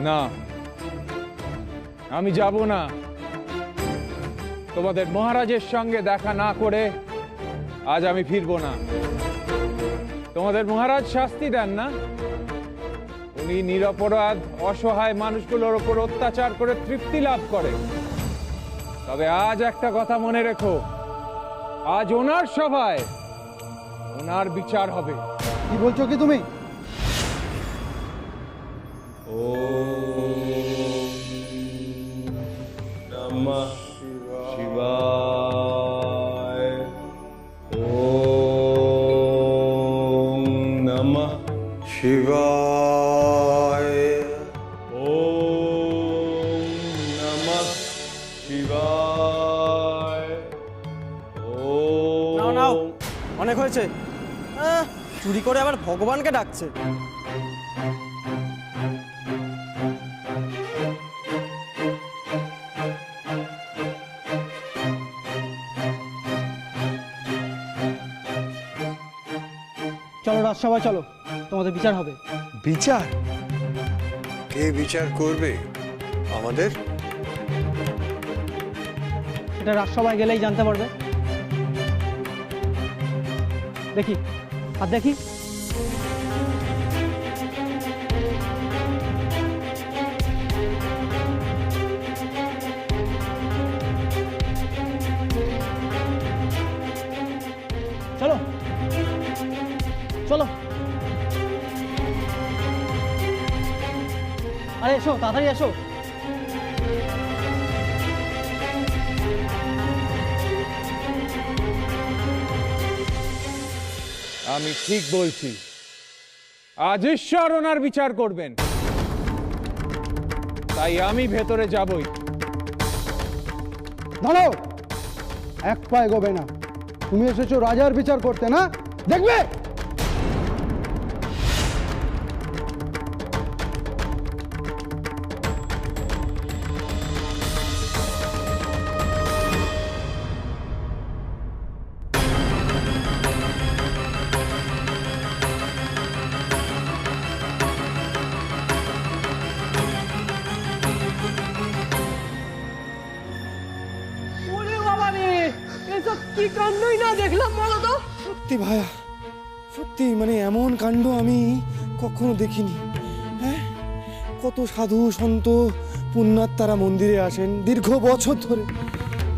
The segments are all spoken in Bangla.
না, আমি যাব না। তোমাদের মহারাজের সঙ্গে দেখা না করে আজ আমি ফিরবো না। তোমাদের মহারাজ শাস্তি দেন না, উনি নিরপরাধ অসহায় মানুষগুলোর ওপর অত্যাচার করে তৃপ্তি লাভ করে। তবে আজ একটা কথা মনে রেখো, আজ ওনার সভায় ওনার বিচার হবে। কি বলছো কি তুমি? নমঃ শিবায়। ওম নমঃ শিবায়। ওম নমঃ শিবায়। নাও নাও, অনেক হয়েছে। চুরি করে আবার ভগবানকে ডাকছে। চলো রাজসভায় চলো, তোমাদের বিচার হবে। বিচার? কে বিচার করবে আমাদের? এটা রাজসভায় গেলেই জানতে পারবে। দেখি, আর দেখি। চলো চলো, আরে এসো, তাড়াতাড়ি এসো। আমি ঠিক বলছি, আজ ঈশ্বর ওনার বিচার করবেন, তাই আমি ভেতরে যাবই। দাঁড়াও, এক পা এগোবে না। তুমি এসেছো রাজার বিচার করতে, না? দেখবে। কি কাণ্ডই না দেখলাম, বলো তো। সত্যি ভায়া, সত্যি মানে এমন কাণ্ড আমি কখনো দেখিনি। হ্যাঁ, কত সাধু সন্ত পুণ্যাত্মারা মন্দিরে আসেন দীর্ঘ বছর ধরে,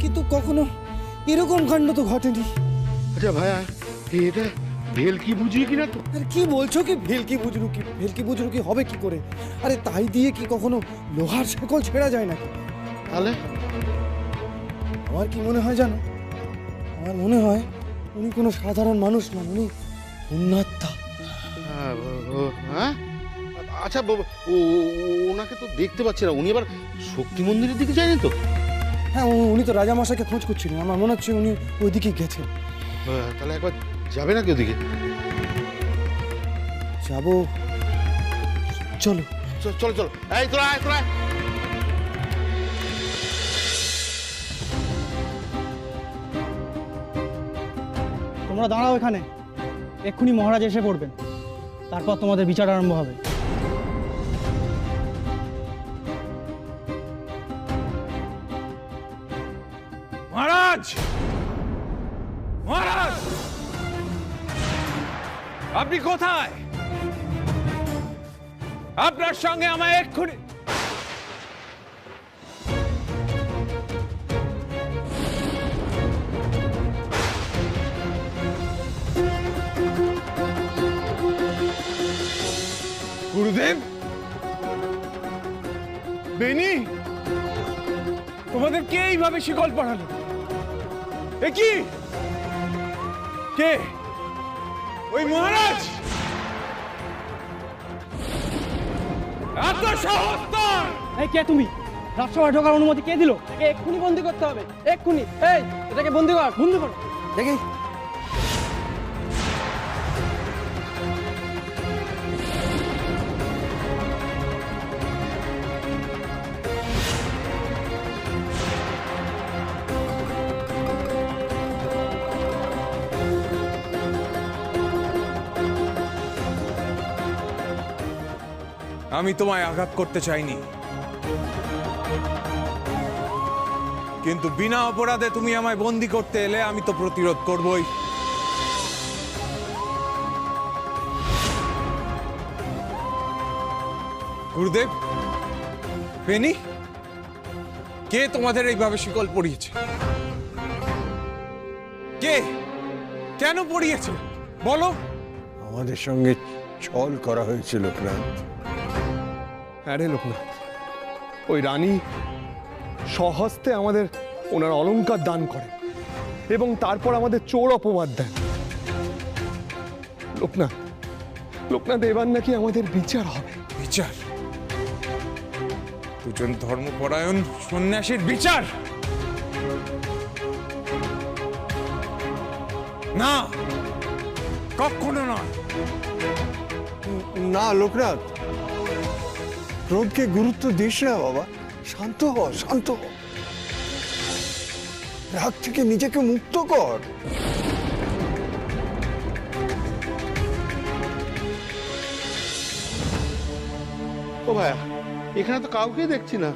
কিন্তু কখনো এরকম কাণ্ড তো ঘটেনি। আচ্ছা ভাইয়া, এটা ভেলকি বুঝিয়ে কিনা তো? আর কি বলছো? কি ভেলকি বুজরুকি? ভেলকি বুজরুকি হবে কি করে? আরে তাই দিয়ে কি কখনো লোহার শেকল ছেঁড়া যায় নাকি? তাহলে আমার কি মনে হয় জানো? আমার মনে হয় উনি কোনো সাধারণ মানুষ নন, উনি পুণ্যাত্মা। হ্যাঁ, আচ্ছা ওনাকে তো দেখতে পাচ্ছি না। উনি আবার শক্তি মন্দিরের দিকে যায়নি তো? হ্যাঁ, উনি তো রাজামশাইকে খোঁজ করছিলেন। আমার মনে হচ্ছে উনি ওইদিকে গেছেন। তাহলে একবার যাবে নাকি ওদিকে? যাবো, চলো চলো চলো। এই তোরা আয়, তোরা আয়। তোমরা দাঁড়াও এখানে, এক্ষুনি মহারাজ এসে পড়বেন, তারপর তোমাদের বিচার আরম্ভ হবে। মহারাজ, মহারাজ, আপনি কোথায়? আপনার সঙ্গে আমায় এক্ষুনি। গুরুদেব, বেনি, তোমাদের কে এইভাবে শিকল পড়ালো? এ কি? কে? ওই মহারাজ? এত সাহস তোর! এই কে তুমি? রাজসভায় ঢোকার অনুমতি কে দিল? এক্ষুনি বন্দি করতে হবে, এক্ষুনি। এই, এটাকে বন্দি কর, বন্দি কর। দেখি। আমি তোমায় আঘাত করতে চাইনি, কিন্তু বিনা অপরাধে তুমি আমায় বন্দি করতে এলে আমি তো প্রতিরোধ করবই। গুরুদেব, ফেনি, কে তোমাদের এইভাবে শিকল পরিয়েছে? কে, কেন পরিয়েছে বলো? আমাদের সঙ্গে ছল করা হয়েছিল লোকনাথ। আরে লোকনাথ, ওই রানী স্বহস্তে আমাদের ওনার অলংকার দান করেন এবং তারপর আমাদের চোর অপবাদ দেন। লোকনাথ, লোকনাথ, এবার নাকি আমাদের বিচার হবে। বিচার? দুজন ধর্মপরায়ণ সন্ন্যাসীর বিচার? না, কখনো নয়। না লোকনাথ, ক্রোধকে গুরুত্ব দিস না বাবা। শান্ত হ, শান্ত হ। রাগ থেকে নিজেকে মুক্ত কর। ও ভাইয়া, এখানে তো কাউকে দেখছি না।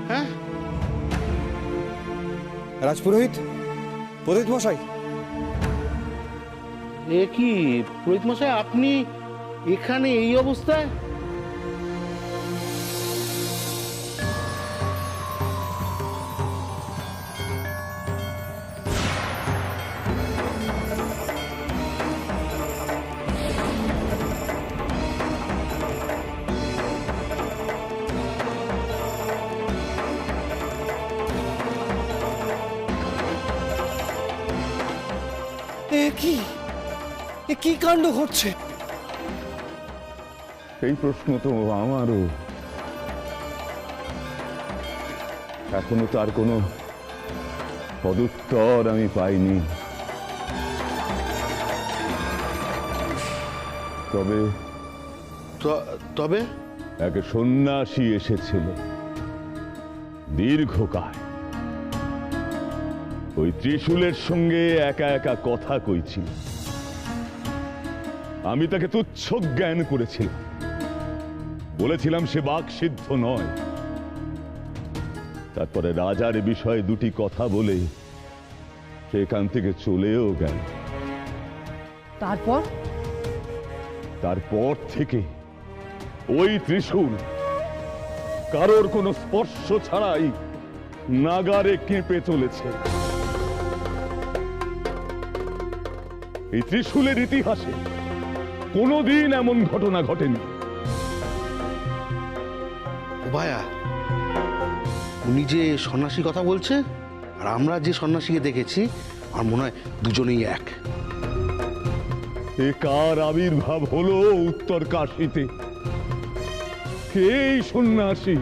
হ্যাঁ, রাজপুরোহিত, পুরোহিত মশাই, এ কি পুরোহিত মশাই, আপনি এখানে এই অবস্থায়? এ কি কাণ্ড ঘটছে? এই প্রশ্ন তো আমারও। এখনো তার কোনো পদুত্তর আমি পাইনি। তবে তবে এক সন্ন্যাসী এসেছিল দীর্ঘকায়, ওই ত্রিশূলের সঙ্গে একা একা কথা কইছিল। আমি তাকে তুচ্ছ জ্ঞান করেছিলাম, বলেছিলাম সে বাকসিদ্ধ নয়। তারপরে রাজার বিষয়ে দুটি কথা বলে সেখান থেকে চলেও গেল। তারপর থেকে ওই ত্রিশূল কারোর কোনো স্পর্শ ছাড়াই নাগারে কেঁপে চলেছে। এই ত্রিশূলের ইতিহাসে কোনোদিন এমন ঘটনা ঘটেনি। ও ভাইয়া, উনি যে সন্ন্যাসী কথা বলছে আর আমরা যে সন্ন্যাসীকে দেখেছি, আমার মনে হয় দুজনেই এক। এ কার আবির্ভাব হলো উত্তর কাশীতে? কে এই সন্ন্যাসী?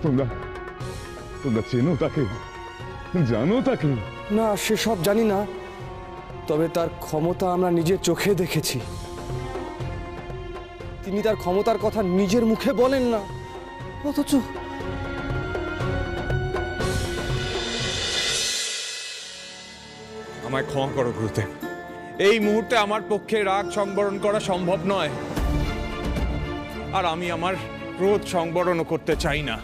তোমরা চেনো তাকে? জানো তাকে? না, সেসব জানি না, তবে তার ক্ষমতা আমরা নিজের চোখে দেখেছি। তিনি তার ক্ষমতার কথা নিজের মুখে বলেন না, অথচ আমায় ক্ষমা করো গুরুদেব, এই মুহূর্তে আমার পক্ষে রাগ সংবরণ করা সম্ভব নয়, আর আমি আমার ক্রোধ সংবরণও করতে চাই না।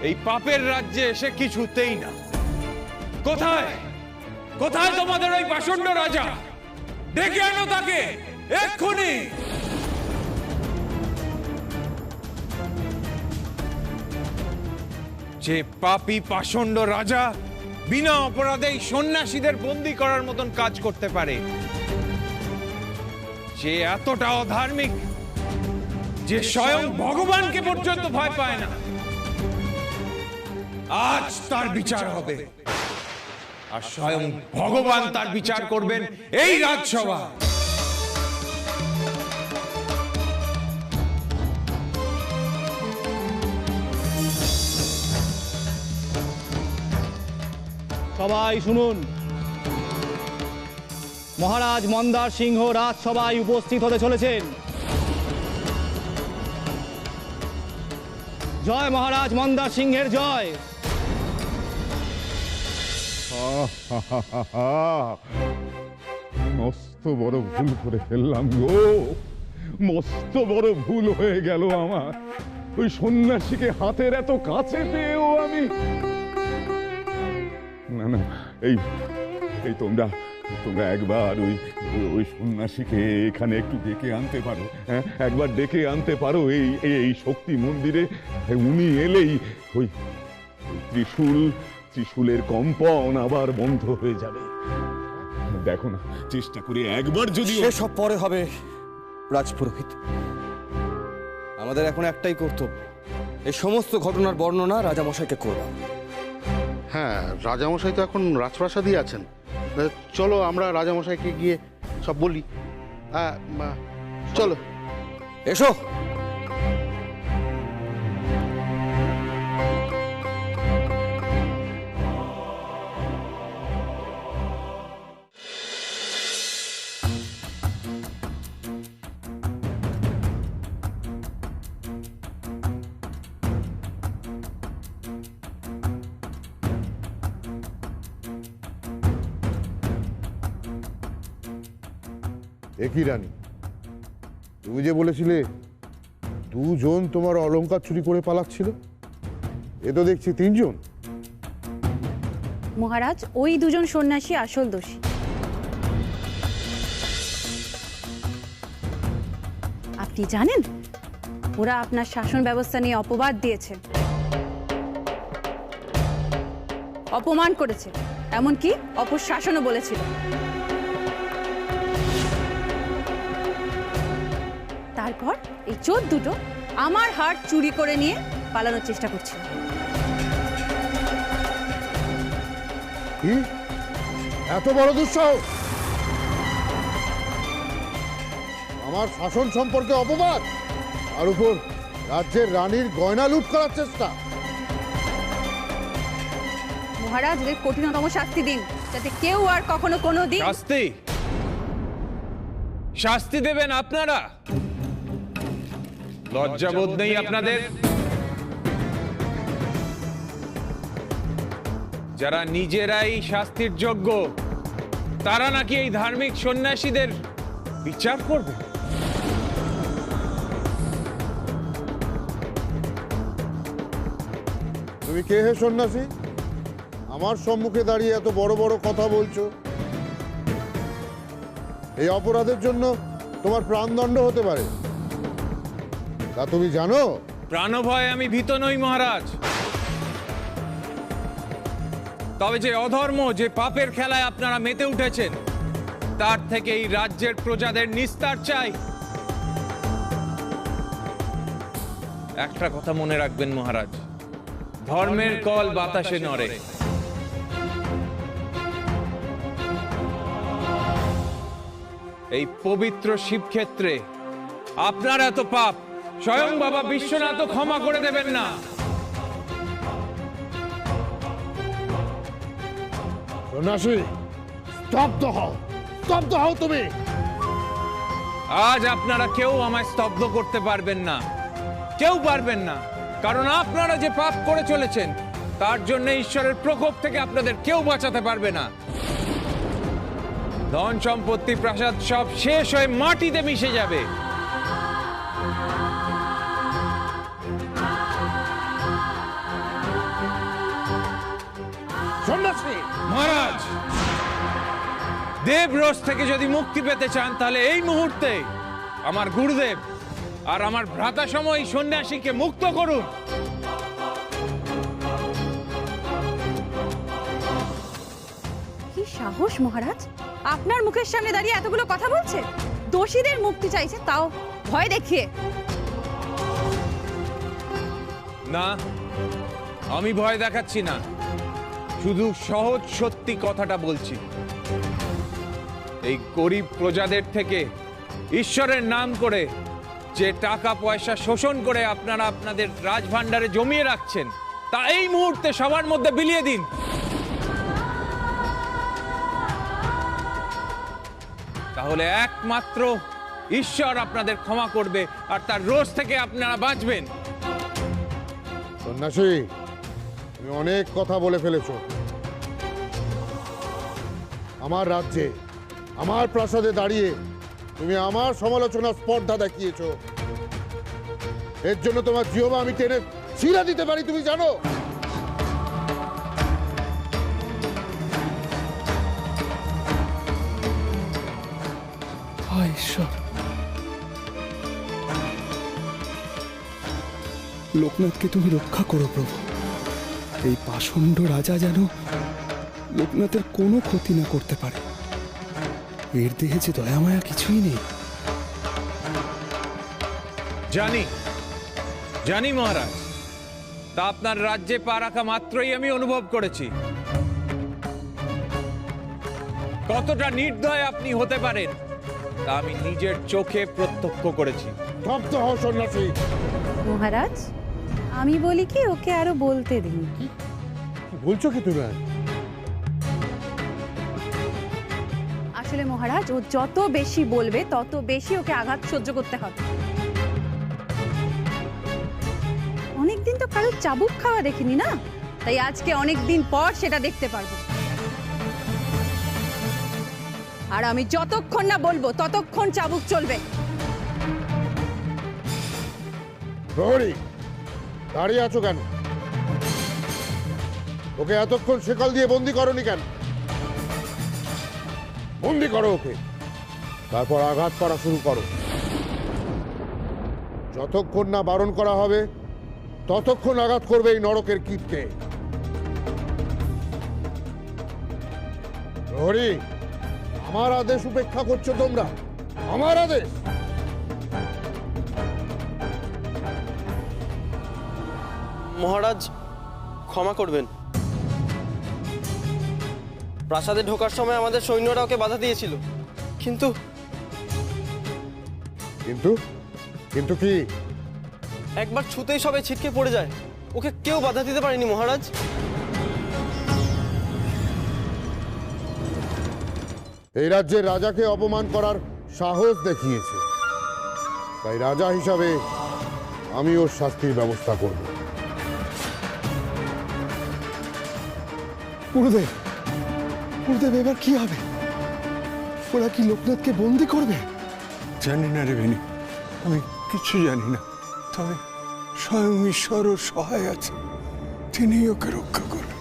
এই পাপের রাজ্যে এসে কিছুতেই না। কোথায় কোথায় তোমাদের ওই পাষণ্ড রাজা? ডেকে আনো তাকে এক্ষুনি। যে পাপী পাষণ্ড রাজা বিনা অপরাধেই সন্ন্যাসীদের বন্দী করার মতন কাজ করতে পারে, যে এতটা অধার্মিক যে স্বয়ং ভগবানকে পর্যন্ত ভয় পায় না, আজ তার বিচার হবে। আর স্বয়ং ভগবান তার বিচার করবেন এই রাজসভা। সবাই শুনুন, মহারাজ মন্দার সিংহ রাজসভায় উপস্থিত হতে চলেছেন। জয় মহারাজ মন্দার সিংহের জয়। মস্ত বড় ভুল করে ফেললাম গো, মস্ত বড় ভুল হয়ে গেল আমার। ওই সন্ন্যাসীকে হাতের এত কাছে পেয়েও আমি না না, এই এই তোমরা তোমরা একবার ওই ওই সন্ন্যাসীকে এখানে একটু ডেকে আনতে পারো। হ্যাঁ, একবার ডেকে আনতে পারো এই এই শক্তি মন্দিরে। উনি এলেই ওই ত্রিশূলের কম্পন আবার বন্ধ হয়ে যাবে। দেখো না, চেষ্টা করে একবার যদি। সব পরে হবে রাজপুরোহিত। আমাদের এখন একটাই কর্তব্য, এই সমস্ত ঘটনার বর্ণনা রাজামশাইকে করব। হ্যাঁ, রাজামশাই তো এখন রাজপ্রাসাদই আছেন। চলো আমরা রাজামশাইকে গিয়ে সব বলি। হ্যাঁ, চলো এসো। একই রানী, তুমি যে বলেছিলে দুজন তোমার অলংকার চুরি করে পালাচ্ছিল, এ তো দেখছি তিনজন। মহারাজ, ওই দুজন সন্ন্যাসী আসল দোষী। আপনি জানেন, ওরা আপনার শাসন ব্যবস্থা নিয়ে অপবাদ দিয়েছে, অপমান করেছে, এমনকি অপশাসনও বলেছিল। তারপর এই চোর দুটো আমার হার চুরি করে নিয়ে পালানোর চেষ্টা করছিল। কি এত বড় দুঃসাহস! আমার শাসন সম্পর্কে অপবাদ, আর উপর রাজ্যের রানীর গয়না লুট করার চেষ্টা। মহারাজ, এদের কঠিনতম শাস্তি দিন, যাতে কেউ আর কখনো কোনো দিন। শাস্তি দেবেন আপনারা? লজ্জাবোধ নেই আপনাদের? যারা নিজেরাই শাস্তির যোগ্য, তারা নাকি এই ধার্মিক সন্ন্যাসীদের বিচার করবে? তুমি কে হে সন্ন্যাসী? আমার সম্মুখে দাঁড়িয়ে এত বড় বড় কথা বলছো। এই অপরাধের জন্য তোমার প্রাণদণ্ড হতে পারে, তা তুমি জানো? প্রাণভয়ে আমি ভীত নই মহারাজ, তবে যে অধর্ম, যে পাপের খেলায় আপনারা মেতে উঠেছেন, তার থেকে এই রাজ্যের প্রজাদের নিস্তার চাই। একটা কথা মনে রাখবেন মহারাজ, ধর্মের কল বাতাসে নড়ে। এই পবিত্র শিবক্ষেত্রে আপনার এত পাপ স্বয়ং বাবা বিশ্বনাথ ক্ষমা করে দেবেন না। সন্ন্যাসী, স্তব্ধ হও, স্তব্ধ হও তুমি। আজ আপনারা কেউ আমায় স্তব্ধ করতে পারবেন না, কেউ পারবেন না, কারণ আপনারা যে পাপ করে চলেছেন তার জন্য ঈশ্বরের প্রকোপ থেকে আপনাদের কেউ বাঁচাতে পারবে না। ধন সম্পত্তি প্রাসাদ সব শেষ হয়ে মাটিতে মিশে যাবে। সন্ন্যাসী! মহারাজ, দেবরোষ থেকে যদি মুক্তি পেতে চান, তাহলে এই মুহূর্তে আমার গুরুদেব আর আমার ভ্রাতা সময় সন্ন্যাসীকে মুক্ত করুন। কি সাহস মহারাজ, আপনার মুখের সামনে দাঁড়িয়ে এতগুলো কথা বলছে, দোষীদের মুক্তি চাইছে, তাও ভয় দেখিয়ে। না, আমি ভয় দেখাচ্ছি না, শুধু সহজ সত্যি কথাটা বলছি। এই গরিব প্রজাদের থেকে ঈশ্বরের নাম করে যে টাকা পয়সা শোষণ করে আপনারা আপনাদের রাজভাণ্ডারে জমিয়ে রাখছেন, তা এই মুহূর্তে সবার মধ্যে বিলিয়ে দিন। তাহলে একমাত্র ঈশ্বর আপনাদের ক্ষমা করবে, আর তার রোষ থেকে আপনারা বাঁচবেন। সন্ন্যাসী, তুমি অনেক কথা বলে ফেলেছো। আমার রাজ্যে, আমার প্রাসাদে দাঁড়িয়ে তুমি আমার সমালোচনা স্পর্ধা দেখিয়েছো। এর জন্য তোমার জিহ্বা আমি টেনে ছিঁড়ে দিতে পারি, তুমি জানো? হায় ঈশ্বর, লোকনাথকে তুমি রক্ষা করো প্রভু। এই পাষণ্ড রাজা যেন লোকনাথের কোনো ক্ষতি না করতে পারে। এর দেহে যে দয়ামায়া কিছুই নেই। জানি জানি মহারাজ, তা আপনার রাজ্যে পা রাখা মাত্রই আমি অনুভব করেছি কতটা নির্দয় আপনি হতে পারেন, তা আমি নিজের চোখে প্রত্যক্ষ করেছি। স্তব্ধ হও সন্ন্যাসী। মহারাজ, আমি বলি কি ওকে আরো বলতে দিন। কি বলছো কি তুমি? আসলে মহারাজ, ও যত বেশি বলবে তত বেশি ওকে আঘাত সহ্য করতে হবে। অনেকদিন তো কারো চাবুক খাওয়া দেখিনি না, তাই আজকে অনেকদিন পর সেটা দেখতে পারবো। আর আমি যতক্ষণ না বলবো ততক্ষণ চাবুক চলবে। প্রহরী, দাঁড়িয়ে আছো কেন? ওকে এতক্ষণ শেকল দিয়ে বন্দি করনি কেন? বন্দি করো ওকে, তারপর আঘাত করা শুরু করো। যতক্ষণ না বারণ করা হবে ততক্ষণ আঘাত করবে এই নরকের কীটকে। প্রহরী, আমার আদেশ উপেক্ষা করছো তোমরা? আমার আদেশ? মহারাজ ক্ষমা করবেন, প্রাসাদে ঢোকার সময় আমাদের সৈন্যরা ওকে বাধা দিয়েছিল, কিন্তু কিন্তু কিন্তু কি? একবার ছুতেই সবাই ছিটকে পড়ে যায়। ওকে কেউ বাধা দিতে পারেনি মহারাজ। এই রাজ্যের রাজাকে অপমান করার সাহস দেখিয়েছে, তাই রাজা হিসাবে আমি ওর শাস্তির ব্যবস্থা করব। গুরুদেব, গুরুদেব, এবার কি হবে? ওরা কি লোকনাথকে বন্দি করবে? জানি না রে বেনি, আমি কিছু জানি না, তবে স্বয়ং ঈশ্বর ওর সহায় আছে, তিনি ওকে রক্ষা করবেন।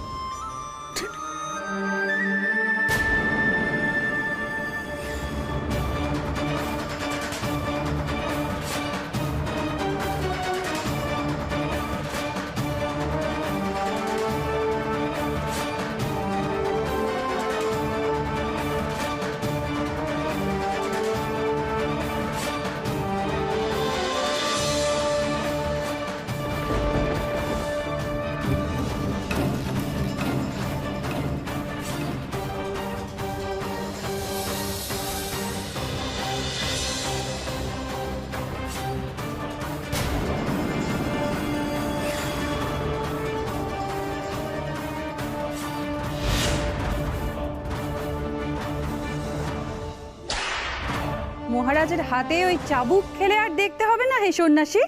মহারাজের হাতে ওই চাবুক খেলে আর দেখতে হবে না হে সন্ন্যাসী।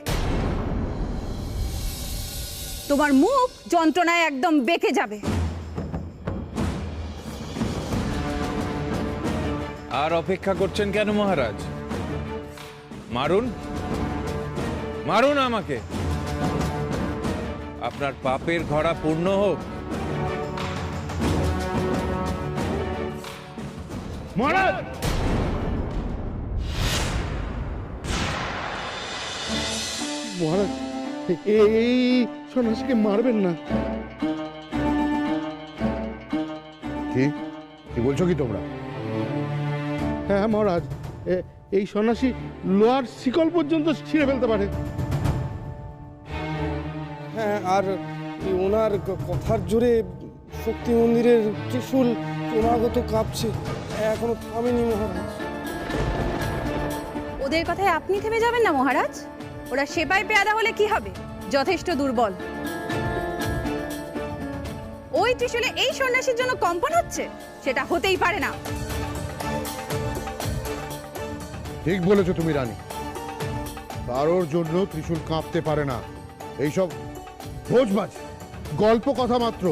তোমার মুখ যন্ত্রণায় একদম বেঁকে যাবে। আর অপেক্ষা করছেন কেন মহারাজ? মারুন, মারুন আমাকে। আপনার পাপের ঘড়া পূর্ণ হোক। মহারাজ! মহারাজ, এই সন্ন্যাসীকে মারবেন না। কি কি বলছো কি তোমরা? হ্যাঁ মহারাজ, এই সন্ন্যাসী লোহার শিকল পর্যন্ত ছিঁড়ে ফেলতে পারে। হ্যাঁ, আর ওনার কথার জোরে শক্তি মন্দিরের ত্রিশূল ক্রমাগত কাঁপছে, এখনো থামেনি মহারাজ। ওদের কথায় আপনি থেমে যাবেন না মহারাজ। ওরা সেপাই পেয়াদা হলে কি হবে? যথেষ্ট দুর্বল। ওই ত্রিশূলে এই সন্ন্যাসীর জন্য কম্পন হচ্ছে, সেটা হতেই পারে না। ঠিক বলেছো তুমি রানী, কারোর জন্য ত্রিশূল কাঁপতে পারে না। এইসব ভোজবাজ গল্প কথা মাত্র।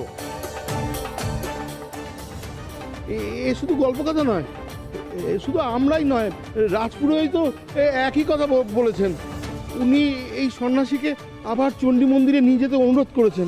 এ শুধু গল্প কথা নয়, শুধু আমরাই নয়, রাজপুরোহিত একই কথা বলেছেন। উনি এই সন্ন্যাসীকে আবার চণ্ডী মন্দিরে নিয়ে যেতে অনুরোধ করেছেন।